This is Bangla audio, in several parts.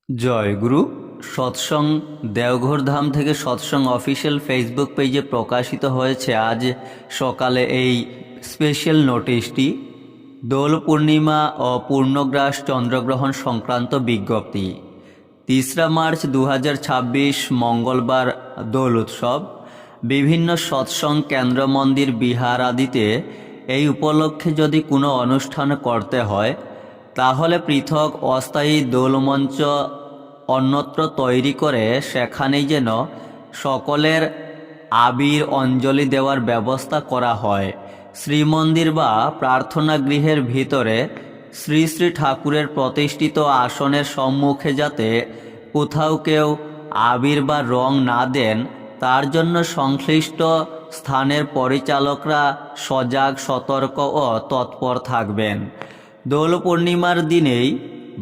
জয়গুরু। সৎসঙ্গ দেওঘর ধাম থেকে সৎসঙ্গ অফিসিয়াল ফেসবুক পেজে প্রকাশিত হয়েছে আজ সকালে এই স্পেশাল নোটিশটি। দোল পূর্ণিমা ও পূর্ণগ্রাস চন্দ্রগ্রহণ সংক্রান্ত বিজ্ঞপ্তি। 3রা মার্চ 2026 মঙ্গলবার দোল উৎসব। বিভিন্ন সৎসঙ্গ কেন্দ্র, মন্দির, বিহার আদিতে এই উপলক্ষে যদি কোনো অনুষ্ঠান করতে হয় তাহলে পৃথক অস্থায়ী দোলমঞ্চ অন্যত্র তৈরি করে সেখানেই যেন সকলের আবির অঞ্জলি দেওয়ার ব্যবস্থা করা হয়। শ্রীমন্দির বা প্রার্থনা গৃহের ভিতরে শ্রী শ্রী ঠাকুরের প্রতিষ্ঠিত আসনের সম্মুখে যাতে কোথাও কেউ আবির বা রং না দেন তার জন্য সংশ্লিষ্ট স্থানের পরিচালকরা সজাগ, সতর্ক ও তৎপর থাকবেন। দোল পূর্ণিমার দিনেই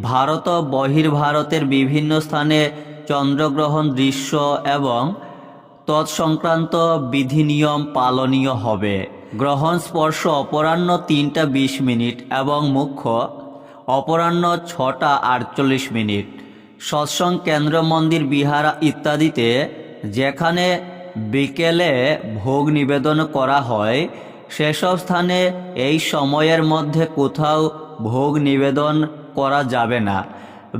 ভারত ও বহির্ভারতের বিভিন্ন স্থানে চন্দ্রগ্রহণ দৃশ্য এবং তৎসংক্রান্ত বিধিনিয়ম পালনীয় হবে। গ্রহণ স্পর্শ অপরাহ্ন 3টা 20 মিনিট এবং মুখ্য অপরাহ্ন 6টা 48 মিনিট। সৎসঙ্গ কেন্দ্র, মন্দির, বিহার ইত্যাদিতে যেখানে বিকেলে ভোগ নিবেদন করা হয় সেসব স্থানে এই সময়ের মধ্যে কোথাও ভোগ নিবেদন করা যাবে না।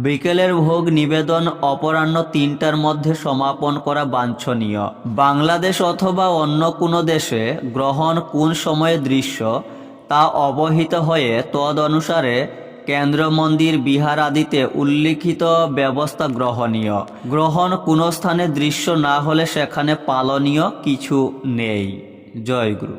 বিকেলের ভোগ নিবেদন অপরাহ্ন 3টার মধ্যে সমাপন করা বাঞ্ছনীয়। বাংলাদেশ অথবা অন্য কোনো দেশে গ্রহণ কোন সময়ে দৃশ্য তা অবহিত হয়ে তদ অনুসারে কেন্দ্র, মন্দির, বিহার আদিতে উল্লিখিত ব্যবস্থা গ্রহণীয়। গ্রহণ কোনো স্থানে দৃশ্য না হলে সেখানে পালনীয় কিছু নেই। জয়গুরু।